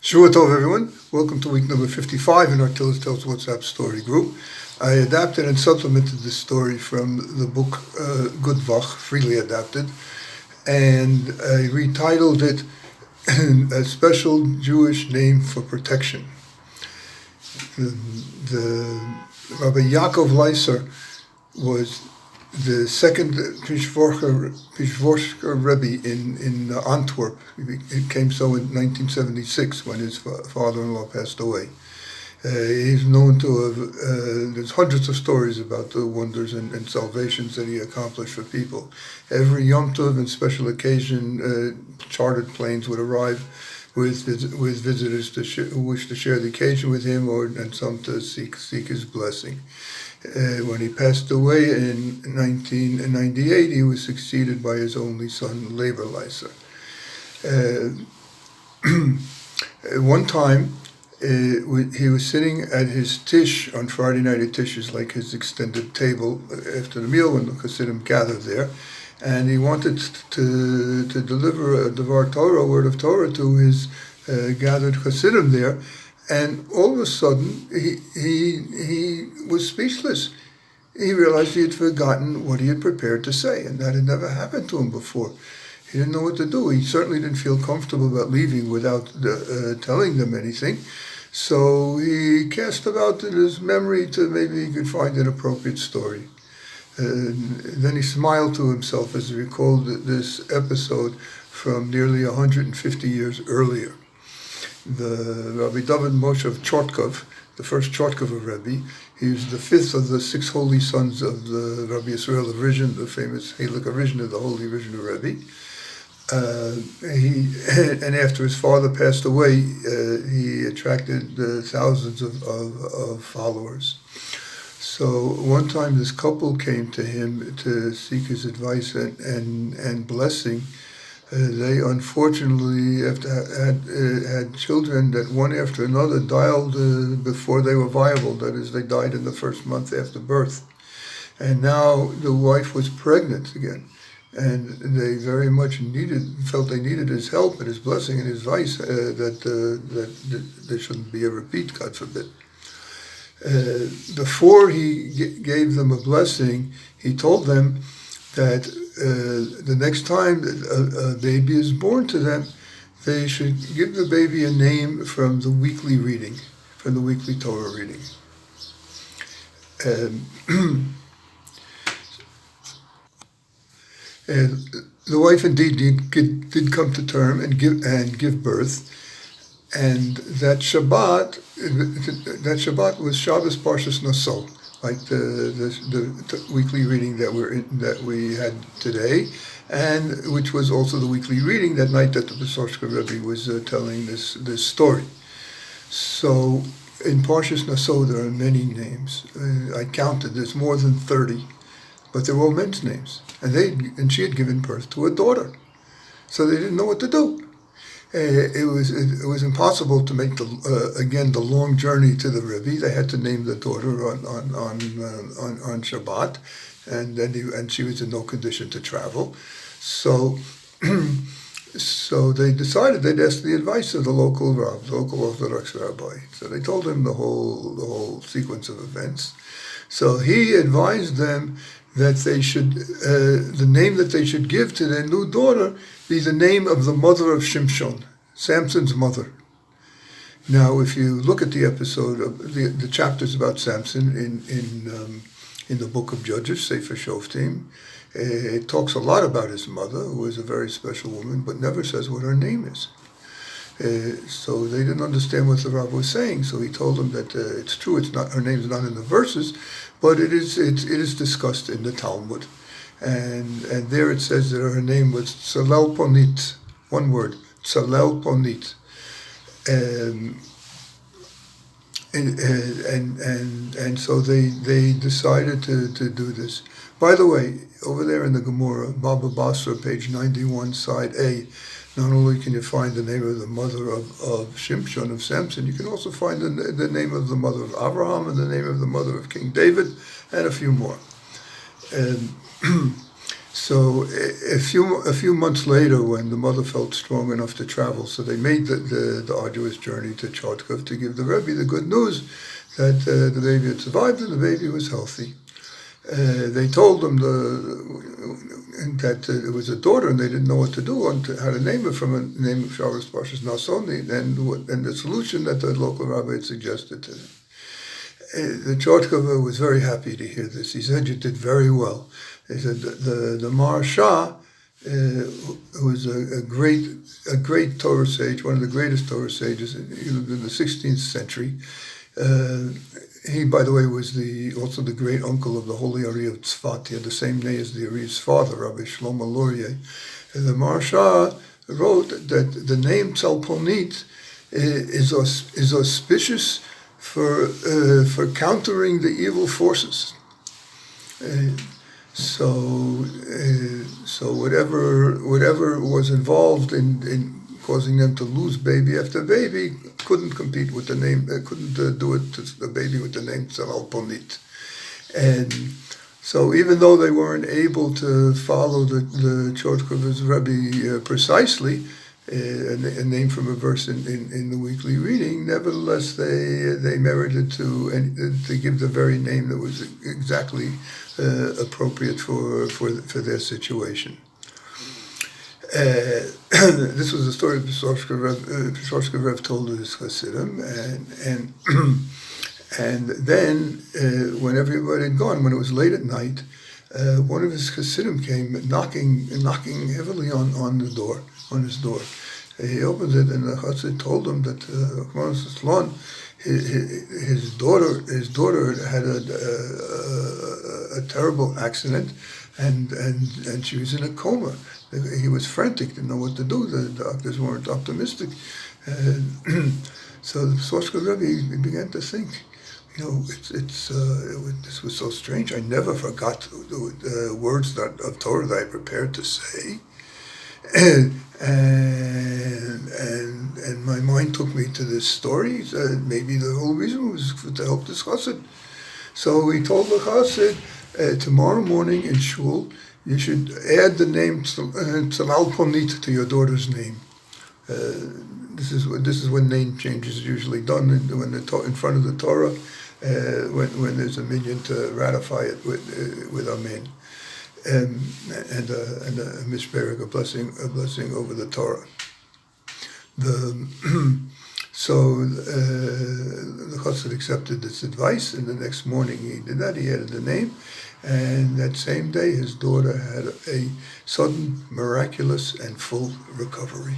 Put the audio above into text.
Shavua Tov, everyone. Welcome to week number 55 in our Tillis Tells WhatsApp story group. I adapted and supplemented this story from the book Good Vach, freely adapted, and I retitled it A Special Jewish Name for Protection. The Rabbi Yaakov Leiser was the second Pishvorska Rebbe in Antwerp. It came so in 1976 when his father-in-law passed away. He's known to have, there's hundreds of stories about the wonders and salvations that he accomplished for people. Every Yom Tov and special occasion, chartered planes would arrive with visitors who wish to share the occasion with him and some to seek his blessing. When he passed away in 1998, he was succeeded by his only son, Rebbe Leiser. One time, he was sitting at his tish on Friday night. At tish is like his extended table after the meal when the chasidim gathered there, and he wanted to deliver a Devar Torah, a word of Torah, to his gathered chasidim there. And all of a sudden, he was speechless. He realized he had forgotten what he had prepared to say, and that had never happened to him before. He didn't know what to do. He certainly didn't feel comfortable about leaving without telling them anything. So he cast about in his memory to maybe he could find an appropriate story. Then he smiled to himself as he recalled this episode from nearly 150 years earlier. The Rabbi David Moshe of Chortkov, the first Chortkov Rebbe, he was the fifth of the six holy sons of the Rabbi Yisrael of Rizhin, the famous Halik of Rizhin, the holy Rizhin Rebbe. And after his father passed away, he attracted thousands of followers. So one time this couple came to him to seek his advice and blessing. They unfortunately had children that one after another died before they were viable. That is, they died in the first month after birth. And now the wife was pregnant again. And they very much felt they needed his help and his blessing and his advice, that there shouldn't be a repeat, God forbid. Before he gave them a blessing, he told them that the next time a baby is born to them, they should give the baby a name from the weekly reading, from the weekly Torah reading. And the wife indeed did come to term and give birth, and that Shabbat was Shabbos Parshas Naso, like the weekly reading that we had today, and which was also the weekly reading that night that the Besorshka Rebbe was telling this story. So in Parshas Naso there are many names. I counted. There's more than 30, but they're all men's names, and she had given birth to a daughter, so they didn't know what to do. It was impossible to make the long journey to the Rebbe. They had to name the daughter on Shabbat, and she was in no condition to travel. So they decided they'd ask the advice of the local Rav, the local Orthodox rabbi. So they told him the whole sequence of events. So he advised them that they should the name that they should give to their new daughter be the name of the mother of Shimshon, Samson's mother. Now, if you look at the episode of the chapters about Samson in the book of Judges, Sefer Shoftim, it talks a lot about his mother, who was a very special woman, but never says what her name is. So they didn't understand what the Rav was saying. So he told them that it's true, her name is not in the verses, but it is discussed in the Talmud. And there it says that her name was Tzalel Ponit, one word, Tzalel Ponit. And so they decided to do this. By the way, over there in the Gemara, Baba Basra, page 91, side A, not only can you find the name of the mother of Shimshon, of Samson, you can also find the name of the mother of Abraham and the name of the mother of King David, and a few more. So a few months later, when the mother felt strong enough to travel, so they made the arduous journey to Chartkov to give the Rebbe the good news that the baby had survived and the baby was healthy. They told them that it was a daughter and they didn't know what to do and how to name it from a name of Shabbos Parshas Nasoni, and the solution that the local rabbi had suggested to them. The Chartkova was very happy to hear this. He said, "You did very well." He said, "The Maharsha was a great Torah sage, one of the greatest Torah sages. He lived in the 16th century. He, by the way, was also the great uncle of the Holy Ari of Tzfat. He had the same name as the Ari's father, Rabbi Shlomo Lurie. And the Maharsha wrote that the name Tzalponit is auspicious for countering the evil forces. So whatever was involved in causing them to lose baby after baby couldn't compete with the name. Couldn't do it to the baby with the name Tzalal Ponit. And so even though they weren't able to follow the Chortkova's Rebbe precisely, a name from a verse in the weekly reading, nevertheless they merited to give the very name that was exactly appropriate for their situation. This was the story Pisarshka Rev told his chasidim, and then when everybody had gone, when it was late at night, one of his chasidim came knocking heavily on his door. He opens it, and the chassid told him that his daughter had a terrible accident, and she was in a coma. He was frantic, didn't know what to do. The doctors weren't optimistic. So the Sorska Rebbe began to think, this was so strange. I never forgot the words of Torah that I prepared to say. And my mind took me to this story. Maybe the whole reason was to help this chassid. So he told the chassid, tomorrow morning in shul, you should add the name Tzalal Ponit to your daughter's name. This is when name change is usually done in front of the Torah, when there's a minyan to ratify it with amen, and a mishperek, a blessing over the Torah. So the chassid accepted this advice, and the next morning he did that. He added the name. And that same day, his daughter had a sudden, miraculous, and full recovery.